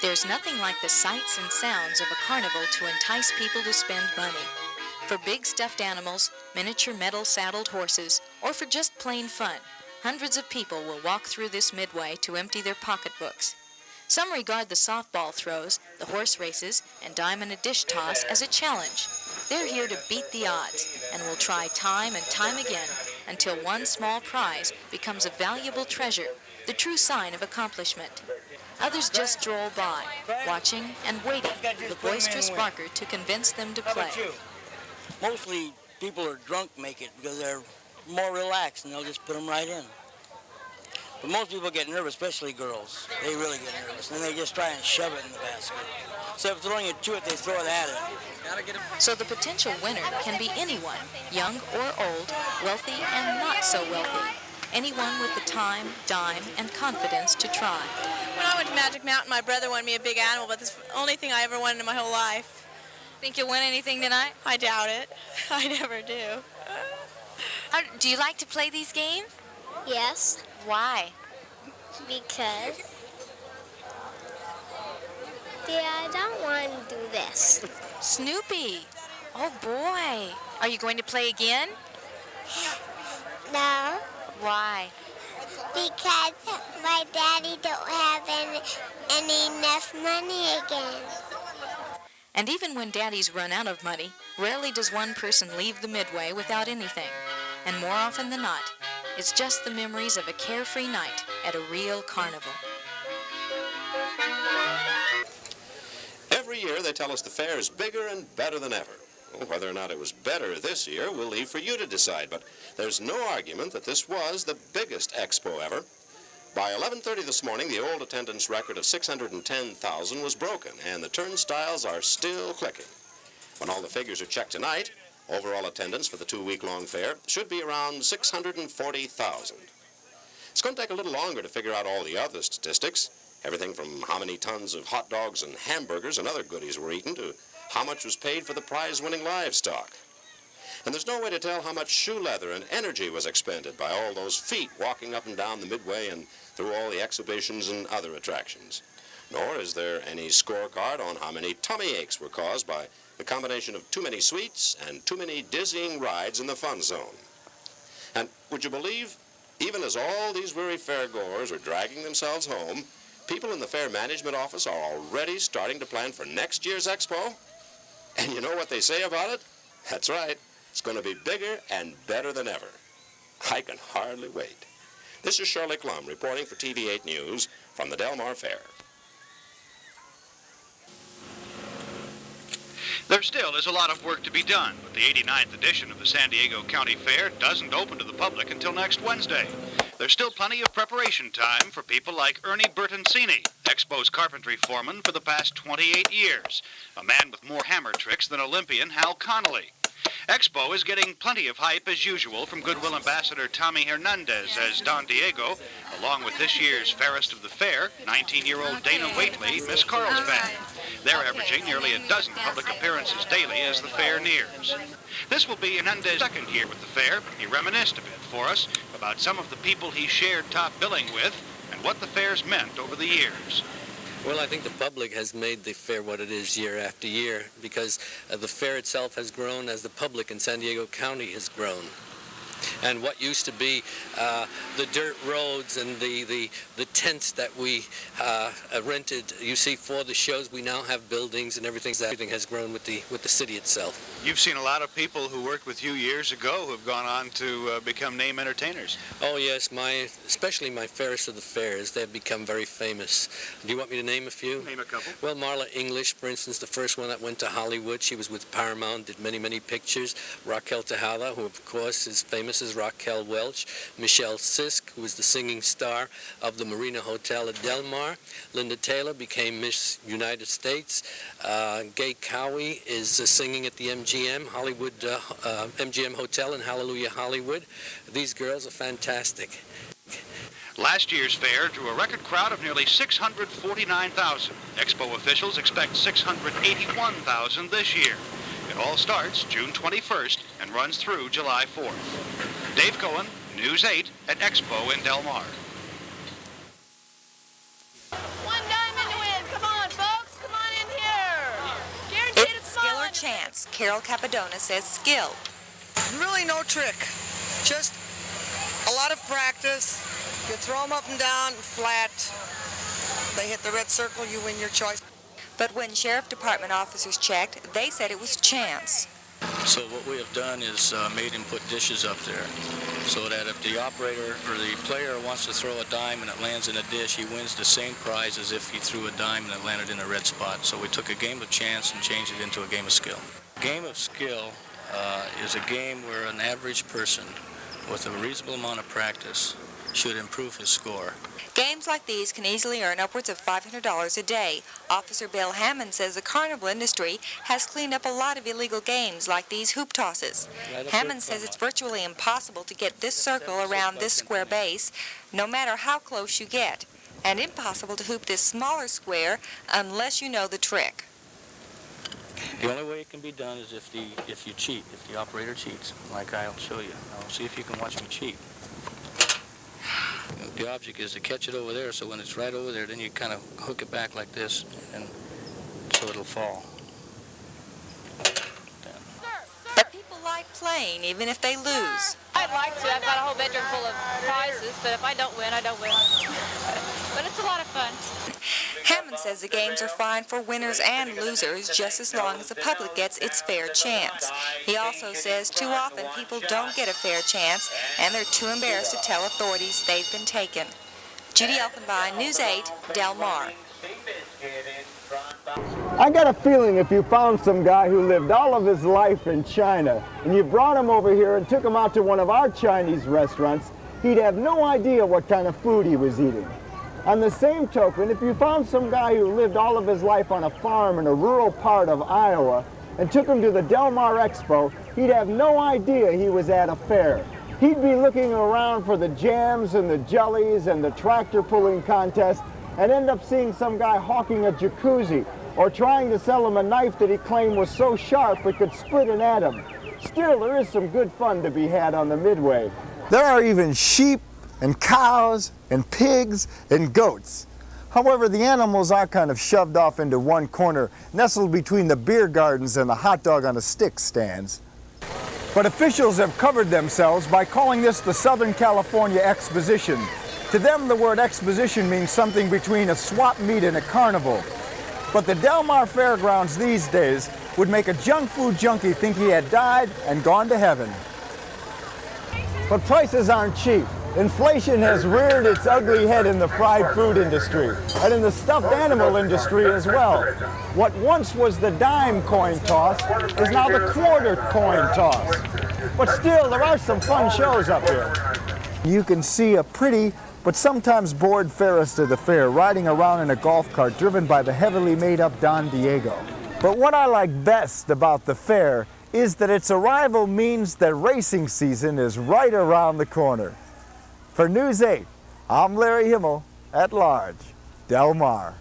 There's nothing like the sights and sounds of a carnival to entice people to spend money. For big stuffed animals, miniature metal saddled horses, or for just plain fun, hundreds of people will walk through this Midway to empty their pocketbooks. Some regard the softball throws, the horse races, and dime-in-a-dish toss as a challenge. They're here to beat the odds and will try time and time again until one small prize becomes a valuable treasure, the true sign of accomplishment. Others just stroll by, watching and waiting for the boisterous barker to convince them to play. Mostly people who are drunk make it because they're more relaxed and they'll just put them right in. But most people get nervous, especially girls. They really get nervous, and they just try and shove it in the basket. So if throwing it to it, they throw it at it. So the potential winner can be anyone, young or old, wealthy and not so wealthy. Anyone with the time, dime, and confidence to try. When I went to Magic Mountain, my brother won me a big animal, but this is the only thing I ever won in my whole life. Think you'll win anything tonight? I doubt it. I never do. Do you like to play these games? Yes, Why? because I don't want to do this. Snoopy. Oh boy. Are you going to play again? No, Why? because my daddy don't have any enough money again. And even when daddies run out of money, rarely does one person leave the Midway without anything. And more often than not, it's just the memories of a carefree night at a real carnival. Every year they tell us the fair is bigger and better than ever. Well, whether or not it was better this year, we'll leave for you to decide. But there's no argument that this was the biggest expo ever. By 11:30 this morning, the old attendance record of 610,000 was broken, and the turnstiles are still clicking. When all the figures are checked tonight, overall attendance for the 2-week-long fair should be around 640,000. It's going to take a little longer to figure out all the other statistics, everything from how many tons of hot dogs and hamburgers and other goodies were eaten to how much was paid for the prize-winning livestock. And there's no way to tell how much shoe leather and energy was expended by all those feet walking up and down the Midway and through all the exhibitions and other attractions. Nor is there any scorecard on how many tummy aches were caused by the combination of too many sweets and too many dizzying rides in the fun zone. And would you believe, even as all these weary fairgoers are dragging themselves home, people in the fair management office are already starting to plan for next year's expo? And you know what they say about it? That's right. It's going to be bigger and better than ever. I can hardly wait. This is Shirley Klum reporting for TV8 News from the Del Mar Fair. There still is a lot of work to be done, but the 89th edition of the San Diego County Fair doesn't open to the public until next Wednesday. There's still plenty of preparation time for people like Ernie Bertoncini, Expo's carpentry foreman for the past 28 years, a man with more hammer tricks than Olympian Hal Connolly. Expo is getting plenty of hype as usual from Goodwill Ambassador Tommy Hernandez as Don Diego, along with this year's fairest of the fair, 19-year-old Dana Waitley, Miss Carlsbad. They're averaging nearly a dozen public appearances daily as the fair nears. This will be Hernandez's second year with the fair. He reminisced a bit for us about some of the people he shared top billing with and what the fair's meant over the years. Well, I think the public has made the fair what it is year after year because the fair itself has grown as the public in San Diego County has grown. And what used to be the dirt roads and the tents that we rented, you see, for the shows, we now have buildings and everything has grown with the city itself. You've seen a lot of people who worked with you years ago who have gone on to become name entertainers. Oh yes, especially my fairest of the fairs, they've become very famous. Do you want me to name a few? Name a couple. Well, Marla English, for instance, the first one that went to Hollywood. She was with Paramount, did many pictures. Raquel Tejada, who of course is famous as Raquel Welch. Michelle Sisk, who was the singing star of the Marina Hotel at Del Mar. Linda Taylor became Miss United States. Gay Cowie is singing at the MGM Hollywood MGM Hotel in Hallelujah, Hollywood. These girls are fantastic. Last year's fair drew a record crowd of nearly 649,000. Expo officials expect 681,000 this year. It all starts June 21st and runs through July 4th. Dave Cohen, News 8 at Expo in Del Mar. One diamond to win. Come on. chance. Carol Capadona says skill. Really no trick, just a lot of practice. You throw them up and down, flat. They hit the red circle, you win your choice. But when Sheriff Department officers checked, they said it was chance. So what we have done is made him put dishes up there so that if the operator or the player wants to throw a dime and it lands in a dish, he wins the same prize as if he threw a dime and it landed in a red spot. So we took a game of chance and changed it into a game of skill. Game of skill is a game where an average person with a reasonable amount of practice should improve his score. Games like these can easily earn upwards of $500 a day. Officer Bill Hammond says the carnival industry has cleaned up a lot of illegal games like these hoop tosses. Hammond says it's virtually impossible to get this circle around this square base, no matter how close you get, and impossible to hoop this smaller square unless you know the trick. The only way it can be done is if you cheat, if the operator cheats, like I'll show you. Now, see if you can watch me cheat. The object is to catch it over there, so when it's right over there, then you kind of hook it back like this, and so it'll fall. But people like playing, even if they lose. I'd like to. I've got a whole bedroom full of prizes, but if I don't win, I don't win. But it's a lot of fun. Hammond says the games are fine for winners and losers just as long as the public gets its fair chance. He also says too often people don't get a fair chance and they're too embarrassed to tell authorities they've been taken. Judy Elfenbein, News 8, Del Mar. I got a feeling if you found some guy who lived all of his life in China and you brought him over here and took him out to one of our Chinese restaurants, he'd have no idea what kind of food he was eating. On the same token, if you found some guy who lived all of his life on a farm in a rural part of Iowa and took him to the Del Mar Expo, he'd have no idea he was at a fair. He'd be looking around for the jams and the jellies and the tractor pulling contest and end up seeing some guy hawking a jacuzzi or trying to sell him a knife that he claimed was so sharp it could split an atom. Still, there is some good fun to be had on the Midway. There are even sheep and cows and pigs and goats. However, the animals are kind of shoved off into one corner, nestled between the beer gardens and the hot dog on a stick stands. But officials have covered themselves by calling this the Southern California Exposition. To them, the word exposition means something between a swap meet and a carnival. But the Del Mar Fairgrounds these days would make a junk food junkie think he had died and gone to heaven. But prices aren't cheap. Inflation has reared its ugly head in the fried food industry and in the stuffed animal industry as well. What once was the dime coin toss is now the quarter coin toss. But still, there are some fun shows up here. You can see a pretty but sometimes bored Ferris to the fair riding around in a golf cart driven by the heavily made-up Don Diego. But what I like best about the fair is that its arrival means that racing season is right around the corner. For News 8, I'm Larry Himmel, at large, Del Mar.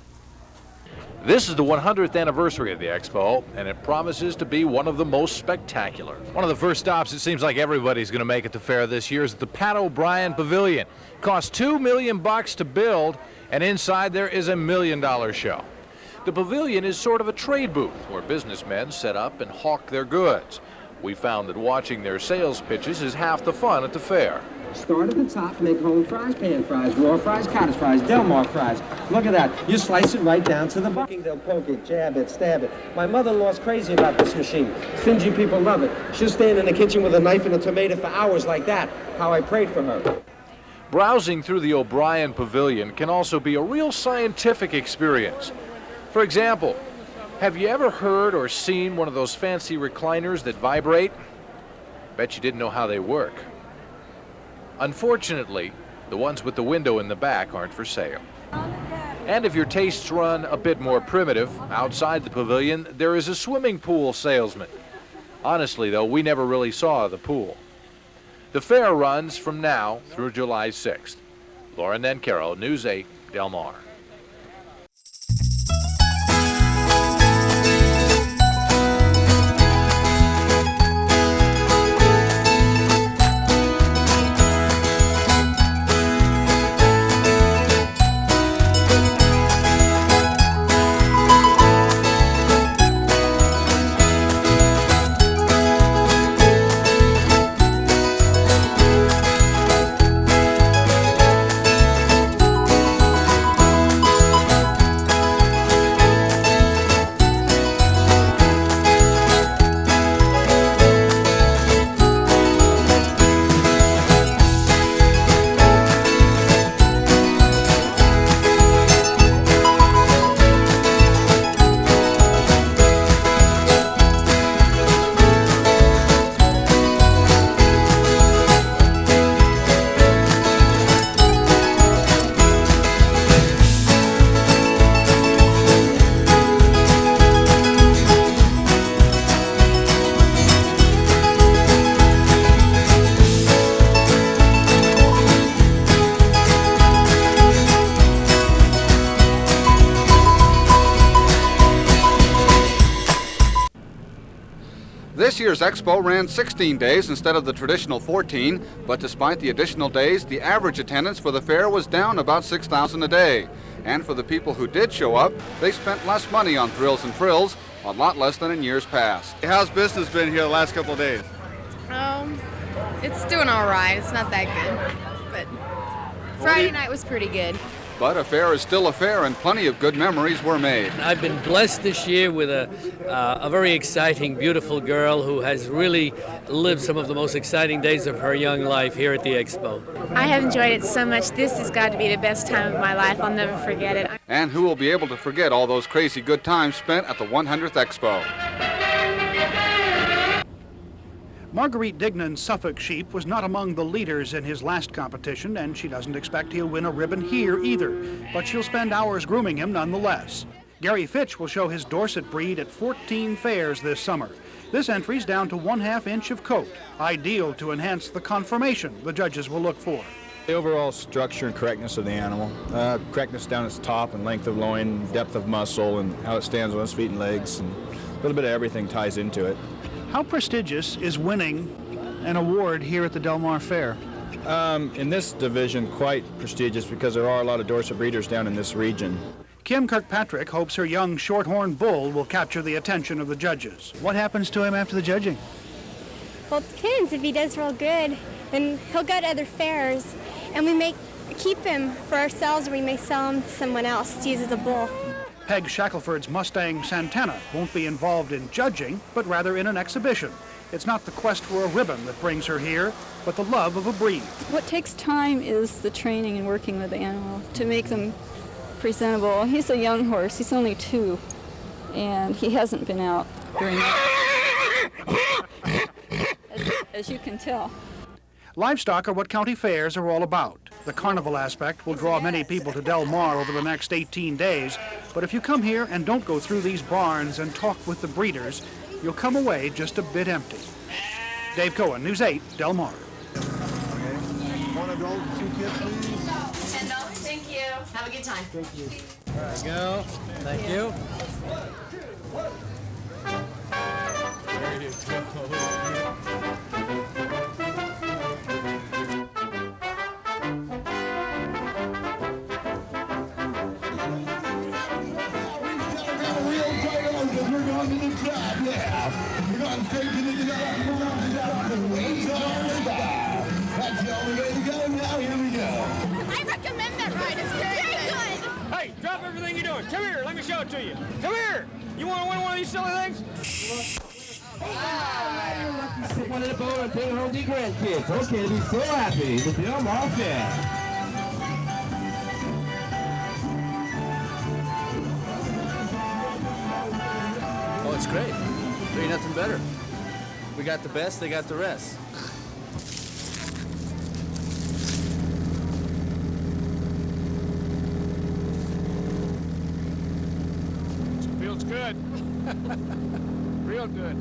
This is the 100th anniversary of the Expo, and it promises to be one of the most spectacular. One of the first stops it seems like everybody's going to make at the fair this year is the Pat O'Brien Pavilion. It costs $2 million to build, and inside there is $1 million show. The pavilion is sort of a trade booth where businessmen set up and hawk their goods. We found that watching their sales pitches is half the fun at the fair. Start at the top, make home fries, pan fries, raw fries, cottage fries, Del Mar fries. Look at that. You slice it right down to the bucket. They'll poke it, jab it, stab it. My mother-in-law's crazy about this machine. Stingy people love it. She'll stand in the kitchen with a knife and a tomato for hours like that. How I prayed for her. Browsing through the O'Brien Pavilion can also be a real scientific experience. For example, have you ever heard or seen one of those fancy recliners that vibrate? Bet you didn't know how they work. Unfortunately, the ones with the window in the back aren't for sale. And if your tastes run a bit more primitive, outside the pavilion, there is a swimming pool salesman. Honestly, though, we never really saw the pool. The fair runs from now through July 6th. Lauren Nancaro, News 8, Del Mar. This year's Expo ran 16 days instead of the traditional 14, but despite the additional days, the average attendance for the fair was down about 6,000 a day. And for the people who did show up, they spent less money on thrills and frills, a lot less than in years past. How's business been here the last couple of days? It's doing all right. It's not that good, but Friday night was pretty good. But a fair is still a fair, and plenty of good memories were made. I've been blessed this year with a very exciting, beautiful girl who has really lived some of the most exciting days of her young life here at the Expo. I have enjoyed it so much. This has got to be the best time of my life. I'll never forget it. And who will be able to forget all those crazy good times spent at the 100th Expo? Marguerite Dignan's Suffolk sheep was not among the leaders in his last competition, and she doesn't expect he'll win a ribbon here either, but she'll spend hours grooming him nonetheless. Gary Fitch will show his Dorset breed at 14 fairs this summer. This entry's down to 1/2 inch of coat, ideal to enhance the conformation the judges will look for. The overall structure and correctness of the animal, correctness down its top and length of loin, depth of muscle, and how it stands on its feet and legs, and a little bit of everything ties into it. How prestigious is winning an award here at the Del Mar Fair? In this division, quite prestigious because there are a lot of Dorset breeders down in this region. Kim Kirkpatrick hopes her young shorthorn bull will capture the attention of the judges. What happens to him after the judging? Well, it depends. If he does real good, then he'll go to other fairs, and we may keep him for ourselves, or we may sell him to someone else to use as a bull. Peg Shackelford's Mustang Santana won't be involved in judging, but rather in an exhibition. It's not the quest for a ribbon that brings her here, but the love of a breed. What takes time is the training and working with the animal to make them presentable. He's a young horse. He's only 2, and he hasn't been out very much, as you can tell. Livestock are what county fairs are all about. The carnival aspect will draw many people to Del Mar over the next 18 days, but if you come here and don't go through these barns and talk with the breeders, you'll come away just a bit empty. Dave Cohen, News 8, Del Mar. One adult, 2 kids, please. $10, thank you. Have a good time. Thank you. There you go. Thank you. There you go. I recommend that ride. It's very good. Hey, drop everything you're doing. Come here. Let me show it to you. Come here. You want to win one of these silly things? One in the boat and bring home the grandkids. Okay, they'll be so happy. The Del Mar Fair. Oh, it's great. There ain't nothing better. We got the best, they got the rest. Feels good. Real good.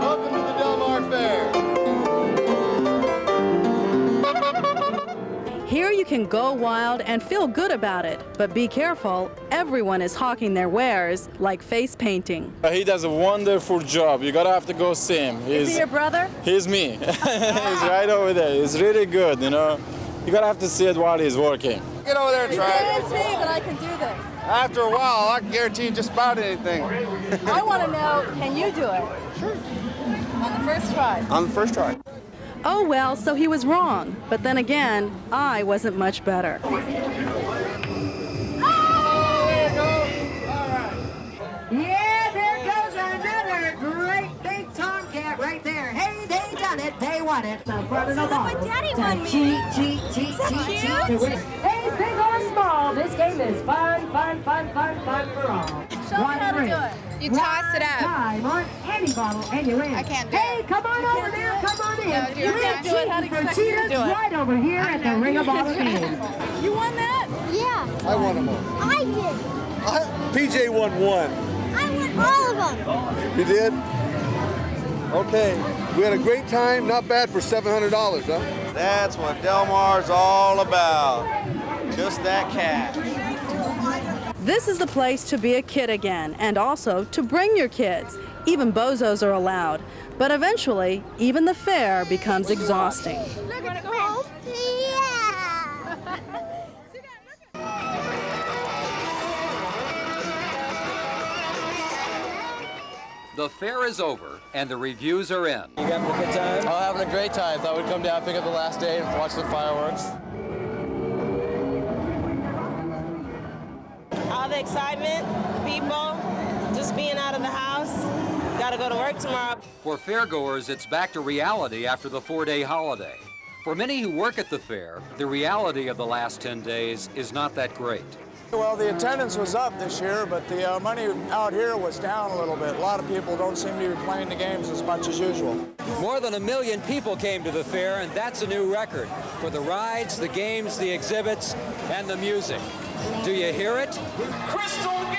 Welcome to the Del Mar Fair. Here you can go wild and feel good about it, but be careful, everyone is hawking their wares, like face painting. He does a wonderful job. You gotta have to go see him. Is he your brother? He's me. He's right over there. He's really good, you know. You gotta have to see it while he's working. Get over there and try it. Guarantee that I can do this. After a while, I can guarantee you just about anything. I want to know, can you do it? Sure. On the first try? On the first try. Oh well, so he was wrong. But then again, I wasn't much better. Yeah, there goes another great big tomcat right there. Hey, they done it. They won it. Now, brother, no my daddy won me. Cheat. Hey, big or small, this game is fun for all. Show me how to do it. You toss it up. Time on any bottle and you win. I can't do Hey, it. come on over there. Come on in. No, you can't do it. How do you expect me to do it? Right over here at the Ring of Bottle game. You won that? Yeah. I won them all. I did. PJ won 1. I won all of them. You did? Okay. We had a great time. Not bad for $700, huh? That's what Del Mar's all about. Just that cash. This is the place to be a kid again, and also to bring your kids. Even bozos are allowed. But eventually, even the fair becomes exhausting. Look at cold. Yeah. The fair is over, and the reviews are in. You having a good time? Oh, having a great time. Thought we'd come down, pick up the last day, and watch the fireworks. All the excitement, people, just being out of the house. Got to go to work tomorrow. For fairgoers, it's back to reality after the 4-day holiday. For many who work at the fair, the reality of the last 10 days is not that great. Well, the attendance was up this year, but the money out here was down a little bit. A lot of people don't seem to be playing the games as much as usual. More than 1 million people came to the fair, and that's a new record for the rides, the games, the exhibits, and the music. Do you hear it? Crystal Gale!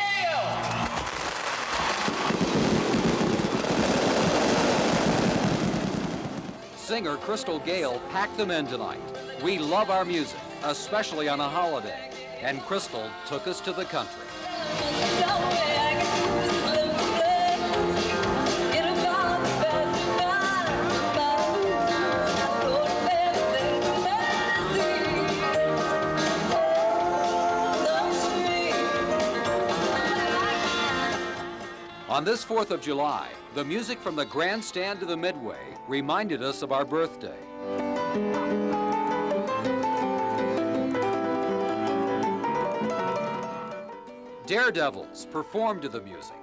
Singer Crystal Gale packed them in tonight. We love our music, especially on a holiday. And Crystal took us to the country. On this 4th of July, the music from the grandstand to the Midway reminded us of our birthday. Daredevils performed to the music.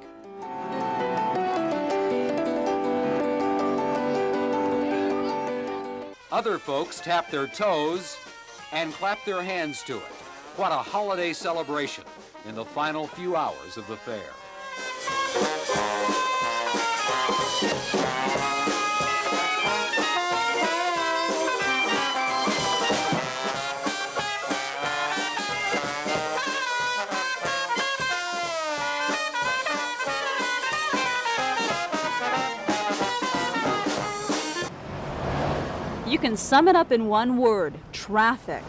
Other folks tapped their toes and clapped their hands to it. What a holiday celebration in the final few hours of the fair. You can sum it up in one word: traffic.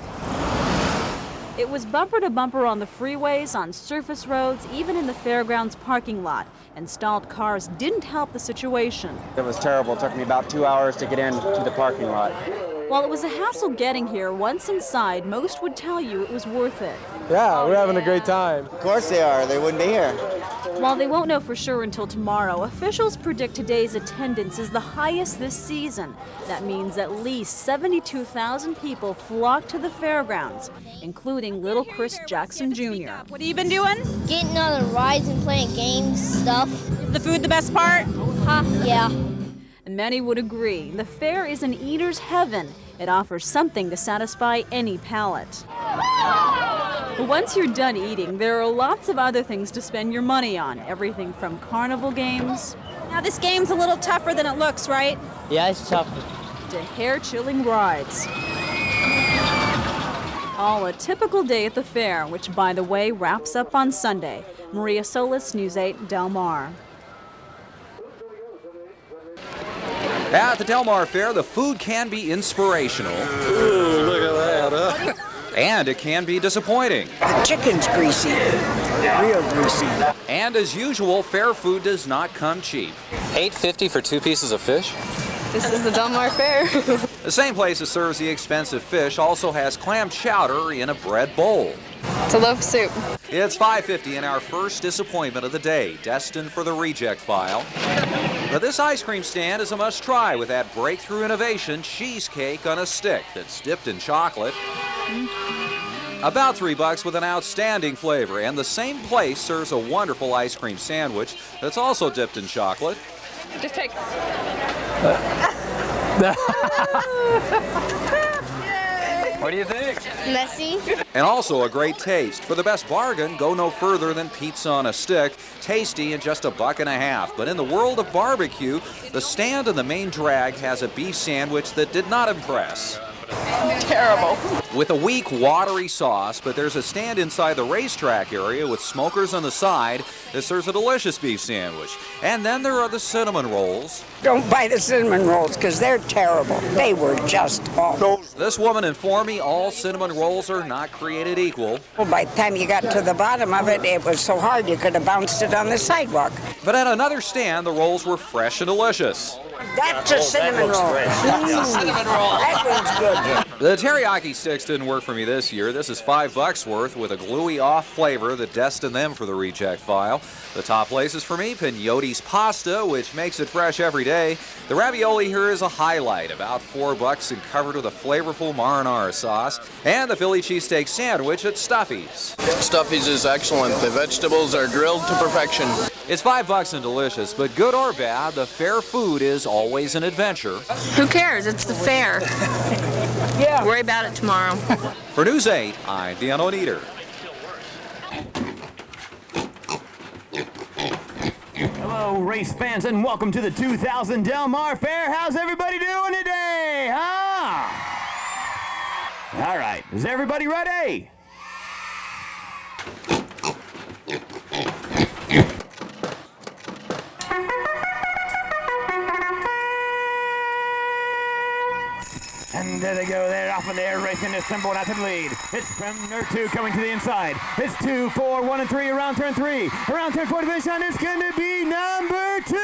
It was bumper to bumper on the freeways, on surface roads, even in the fairgrounds parking lot. And stalled cars didn't help the situation. It was terrible. It took me about 2 hours to get into the parking lot. While it was a hassle getting here, once inside, most would tell you it was worth it. Yeah, we're having a great time. Of course they are. They wouldn't be here. While they won't know for sure until tomorrow, officials predict today's attendance is the highest this season. That means at least 72,000 people flocked to the fairgrounds, including little Chris Jackson Jr. What have you been doing? Getting on the rides and playing games stuff. Is the food the best part? Huh? Yeah. And many would agree, the fair is an eater's heaven. It offers something to satisfy any palate. But once you're done eating, there are lots of other things to spend your money on. Everything from carnival games. Now this game's a little tougher than it looks, right? Yeah, it's tough. To hair-chilling rides. All a typical day at the fair, which, by the way, wraps up on Sunday. Maria Solis, News 8, Del Mar. At the Del Mar Fair, the food can be inspirational. Ooh, look at that, huh? And it can be disappointing. The chicken's greasy, real greasy. And as usual, fair food does not come cheap. $8.50 for 2 pieces of fish? This is the Del Mar Fair. The same place that serves the expensive fish also has clam chowder in a bread bowl. It's a loaf soup. It's $5.50 in our first disappointment of the day, destined for the reject file. But this ice cream stand is a must-try with that breakthrough innovation, cheesecake on a stick that's dipped in chocolate. About $3 with an outstanding flavor, and the same place serves a wonderful ice cream sandwich that's also dipped in chocolate. Just take. What do you think? Messy. And also a great taste. For the best bargain, go no further than pizza on a stick. Tasty and just $1.50. But in the world of barbecue, the stand in the main drag has a beef sandwich that did not impress. Terrible. With a weak, watery sauce, but there's a stand inside the racetrack area with smokers on the side that serves a delicious beef sandwich. And then there are the cinnamon rolls. Don't buy the cinnamon rolls because they're terrible. They were just awful. This woman informed me all cinnamon rolls are not created equal. Well, by the time you got to the bottom of it, it was so hard you could have bounced it on the sidewalk. But at another stand, the rolls were fresh and delicious. That's a cinnamon roll. Cinnamon roll. That one's good. The teriyaki sticks didn't work for me this year. This is $5 worth with a gluey off flavor that destined them for the reject file. The top place is for me, Pinotti's pasta, which makes it fresh every day. The ravioli here is a highlight, about $4 and covered with a flavorful marinara sauce. And the Philly cheesesteak sandwich at Stuffy's. Stuffy's is excellent. The vegetables are grilled to perfection. It's $5 and delicious, but good or bad, the fair food is always an adventure. Who cares? It's the fair. Yeah. Worry about it tomorrow. For News 8, I'm Deanna Eater. Hello, race fans, and welcome to the 2000 Del Mar Fair. How's everybody doing today, huh? All right, is everybody ready? And there they go, they're off in the air, racing this simple out to the lead. It's number 2 coming to the inside. It's 2, 4, 1, and 3 around turn 3. Around turn 4 to finish on, it's going to be number 2.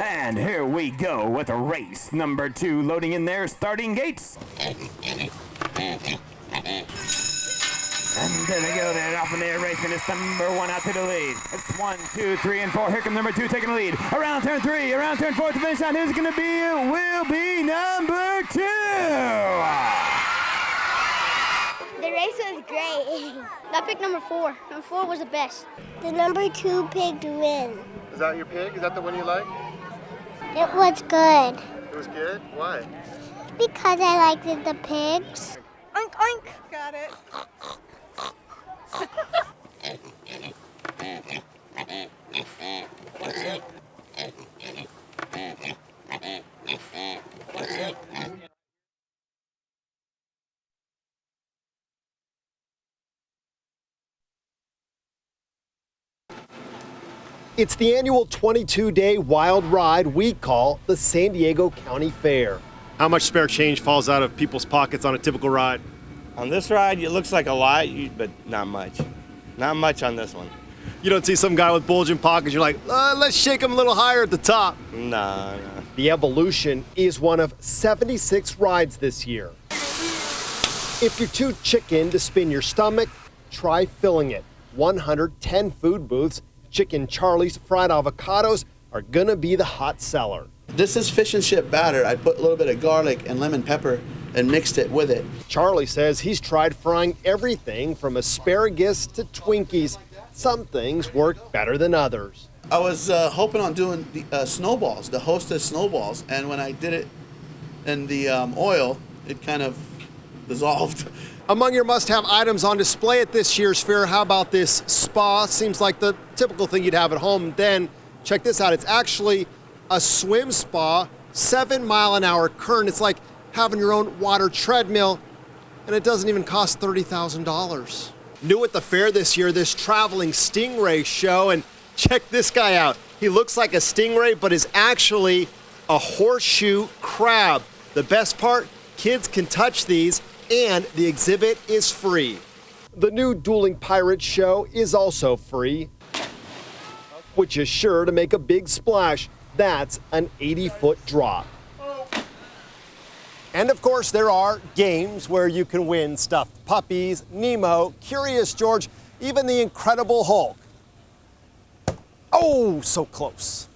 And here we go with race number 2 loading in their starting gates. And there they go, they're off in the air racing. It's number 1 out to the lead. It's 1, 2, 3, and 4. Here comes number 2 taking the lead. Around turn 3, around turn 4 to finish on. Who's going to be? It will be number 2. The race was great. I picked number 4. Number 4 was the best. The number 2 pig to win. Is that your pig? Is that the one you like? It was good. It was good? Why? Because I liked the pigs. Oink, oink. Got it. It's the annual 22-day wild ride we call the San Diego County Fair. How much spare change falls out of people's pockets on a typical ride? On this ride, it looks like a lot, but not much. Not much on this one. You don't see some guy with bulging pockets, you're like, let's shake him a little higher at the top. No. The Evolution is one of 76 rides this year. If you're too chicken to spin your stomach, try filling it. 110 food booths, Chicken Charlie's fried avocados are gonna be the hot seller. This is fish and chip batter. I put a little bit of garlic and lemon pepper and mixed it with it. Charlie says he's tried frying everything from asparagus to Twinkies. Some things work better than others. I was hoping on doing the snowballs, the Hostess snowballs, and when I did it in the oil, it kind of dissolved. Among your must-have items on display at this year's fair, how about this spa? Seems like the typical thing you'd have at home. Then, check this out. It's actually a swim spa, 7-mile-an-hour current. It's like having your own water treadmill, and it doesn't even cost $30,000. New at the fair this year, this traveling stingray show, and check this guy out. He looks like a stingray, but is actually a horseshoe crab. The best part, kids can touch these, and the exhibit is free. The new Dueling Pirates show is also free, which is sure to make a big splash. That's an 80-foot drop. And of course, there are games where you can win stuffed puppies, Nemo, Curious George, even the Incredible Hulk. Oh, so close.